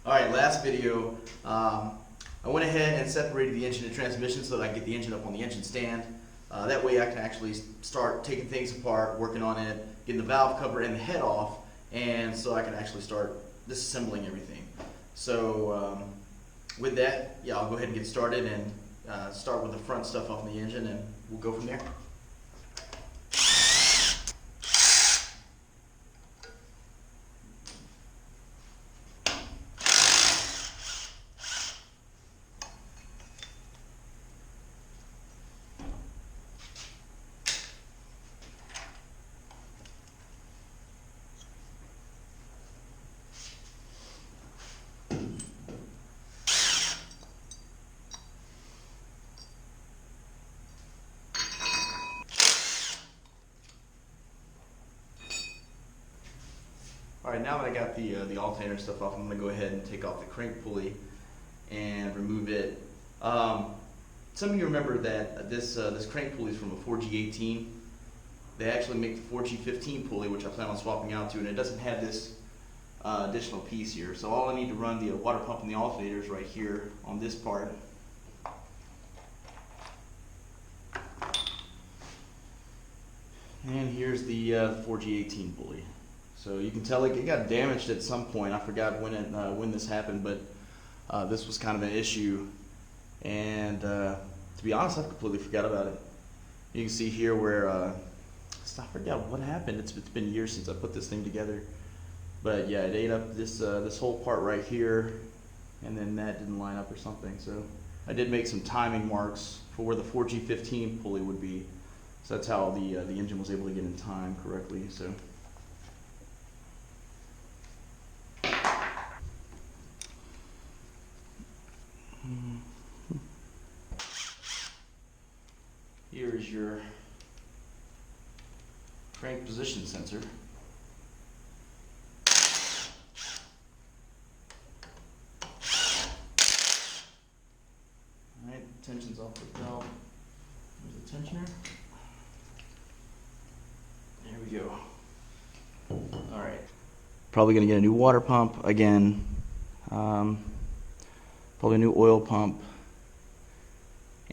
Alright, last video, I went ahead and separated the engine and transmission so that I could get the engine up on the engine stand. That way I can actually start taking things apart, working on it, getting the valve cover and the head off, and so I can actually start disassembling everything. So with that, yeah, I'll go ahead and get started and start with the front stuff off the engine, and we'll go from there. Alright, now that I got the alternator stuff off, I'm going to go ahead and take off the crank pulley and remove it. Some of you remember that this crank pulley is from a 4G18. They actually make the 4G15 pulley, which I plan on swapping out to, and it doesn't have this additional piece here. So all I need to run the water pump and the alternator is right here on this part. And here's the 4G18 pulley. So you can tell it got damaged at some point. I forgot when this happened, but this was kind of an issue. And to be honest, I completely forgot about it. You can see here where I forgot what happened. It's been years since I put this thing together. But yeah, it ate up this whole part right here, and then that didn't line up or something. So I did make some timing marks for where the 4G15 pulley would be. So that's how the engine was able to get in time correctly. So. Here is your crank position sensor. Alright, tension's off the belt. There's the tensioner. There we go. Alright. Probably going to get a new water pump again. Probably a new oil pump.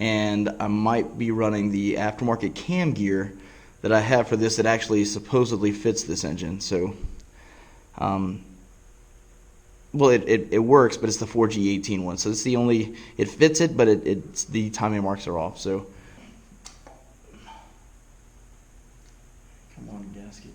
And I might be running the aftermarket cam gear that I have for this that actually supposedly fits this engine. So, well, it works, but it's the 4G18 one. So it's the only, it fits it, but it's the timing marks are off. So, come on, gasket.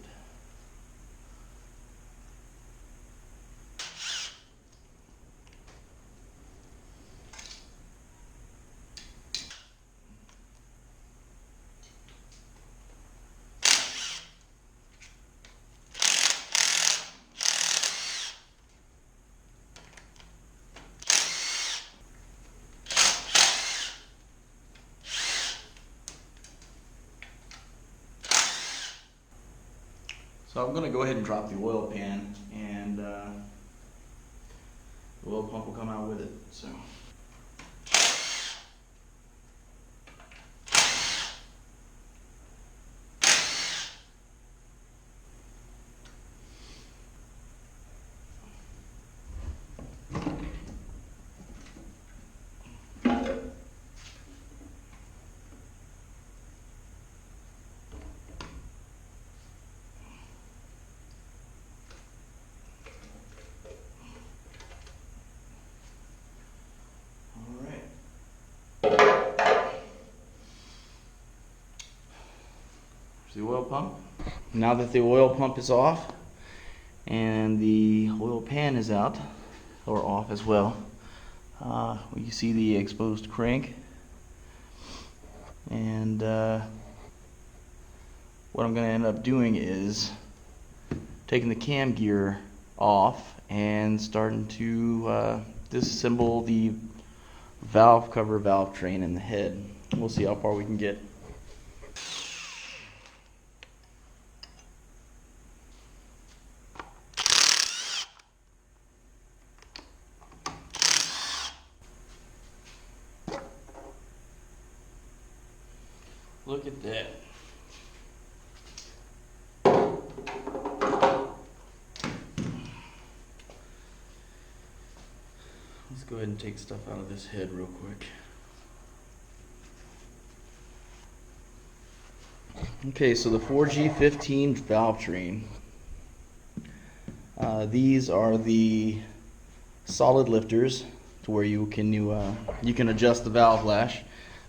So I'm going to go ahead and drop the oil pan, and the oil pump will come out with it. So. The oil pump. Now that the oil pump is off and the oil pan is out, or off as well, you see the exposed crank. And what I'm going to end up doing is taking the cam gear off and starting to disassemble the valve cover, valve train, and the head. We'll see how far we can get. Look at that. Let's go ahead and take stuff out of this head real quick. Okay, so the 4G15 valve train. These are the solid lifters to where you can adjust the valve lash,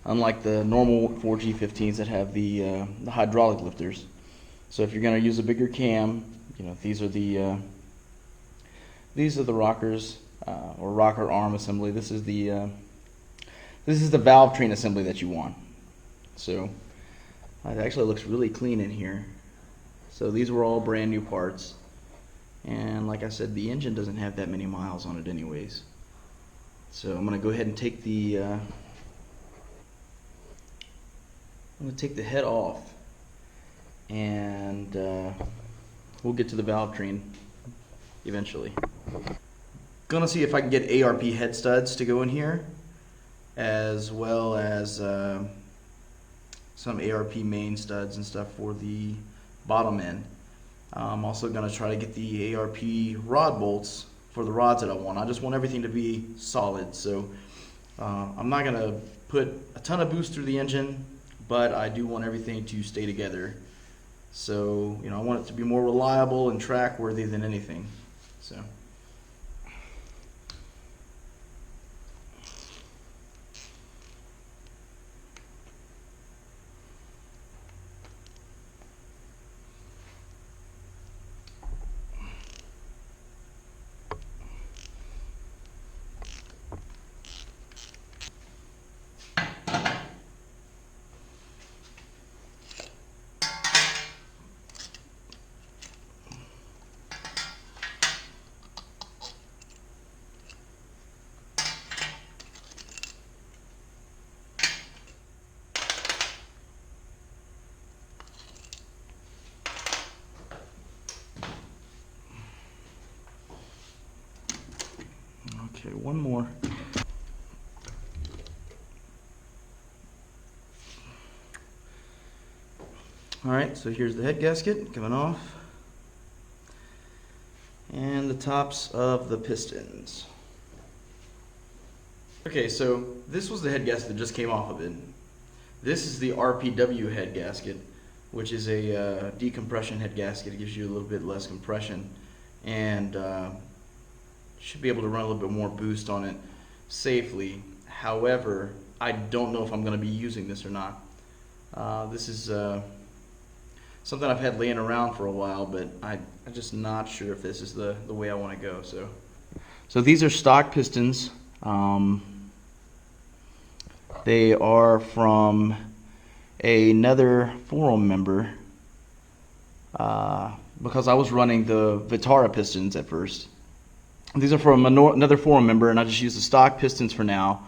unlike the normal 4G15s that have the hydraulic lifters. So if you're going to use a bigger cam, these are the rockers or rocker arm assembly. This is the valve train assembly that you want. So it actually looks really clean in here. So these were all brand new parts, and like I said, the engine doesn't have that many miles on it anyways. So I'm going to go ahead and take the head off, and we'll get to the valve train eventually. Gonna see if I can get ARP head studs to go in here, as well as some ARP main studs and stuff for the bottom end. I'm also gonna try to get the ARP rod bolts for the rods that I want. I just want everything to be solid, so I'm not gonna put a ton of boost through the engine, but I do want everything to stay together. So I want it to be more reliable and track worthy than anything. So. Okay, one more. Alright, so here's the head gasket coming off, and the tops of the pistons. Okay, so this was the head gasket that just came off of it. This is the RPW head gasket, which is a decompression head gasket. It gives you a little bit less compression, and should be able to run a little bit more boost on it safely. However, I don't know if I'm going to be using this or not. This is something I've had laying around for a while, but I'm just not sure if this is the way I want to go. So these are stock pistons. They are from another forum member, because I was running the Vitara pistons at first. These are from another forum member, and I just used the stock pistons for now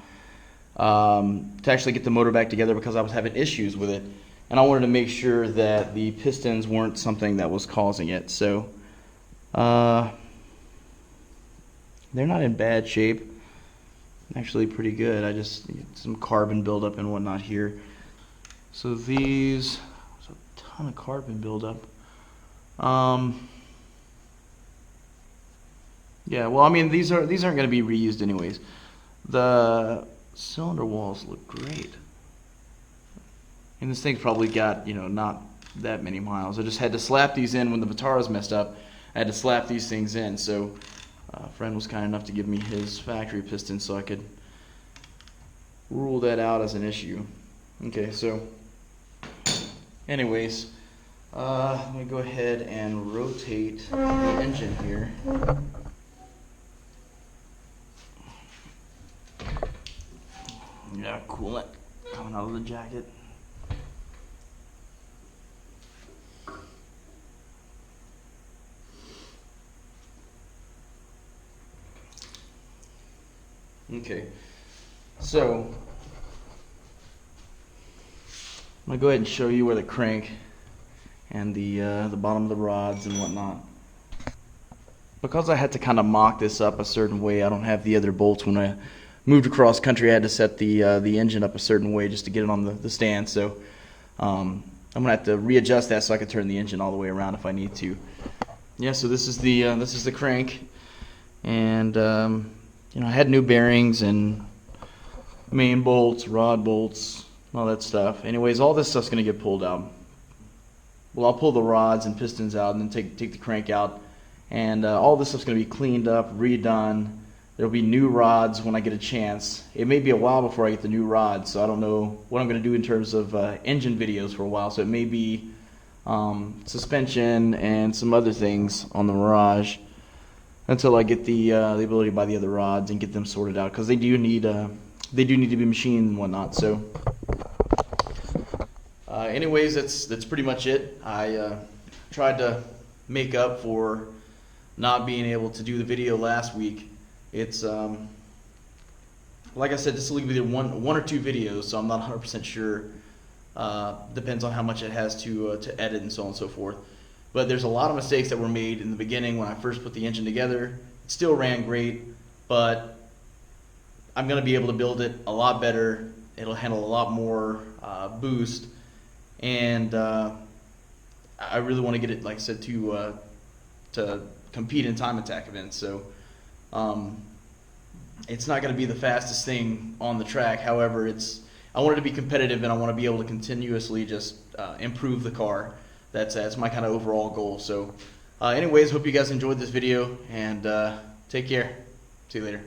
to actually get the motor back together, because I was having issues with it, and I wanted to make sure that the pistons weren't something that was causing it. So they're not in bad shape. Actually pretty good. I just need some carbon buildup and whatnot here. So there's a ton of carbon buildup. Yeah, well, I mean, these aren't going to be reused anyways. The cylinder walls look great, and this thing's probably got not that many miles. I just had to slap these in when the Vitara's messed up. I had to slap these things in. So a friend was kind enough to give me his factory piston so I could rule that out as an issue. Okay, so anyways, let me go ahead and rotate the engine here. Yeah, coolant coming out of the jacket. Okay, so I'm gonna go ahead and show you where the crank and the bottom of the rods and whatnot. Because I had to kind of mock this up a certain way, I don't have the other bolts. When I moved across country, I had to set the engine up a certain way just to get it on the stand. So I'm gonna have to readjust that so I can turn the engine all the way around if I need to. Yeah, so this is the crank, and yeah, I had new bearings and main bolts, rod bolts, all that stuff. Anyways, all this stuff's gonna get pulled out. Well, I'll pull the rods and pistons out and then take the crank out, and all this stuff's gonna be cleaned up, redone. There'll be new rods when I get a chance. It may be a while before I get the new rods, so I don't know what I'm gonna do in terms of engine videos for a while. So it may be suspension and some other things on the Mirage until I get the ability to buy the other rods and get them sorted out, because they do need to be machined and whatnot. So anyways, that's pretty much it. I tried to make up for not being able to do the video last week. It's like I said, this will be either one or two videos, so I'm not 100% sure. Depends on how much it has to edit and so on and so forth. But there's a lot of mistakes that were made in the beginning when I first put the engine together. It still ran great, but I'm going to be able to build it a lot better. It'll handle a lot more boost, and I really want to get it, like I said, to compete in time attack events. So it's not going to be the fastest thing on the track. However, I want it to be competitive, and I want to be able to continuously just improve the car. That's my kind of overall goal. So anyways, hope you guys enjoyed this video, and take care. See you later.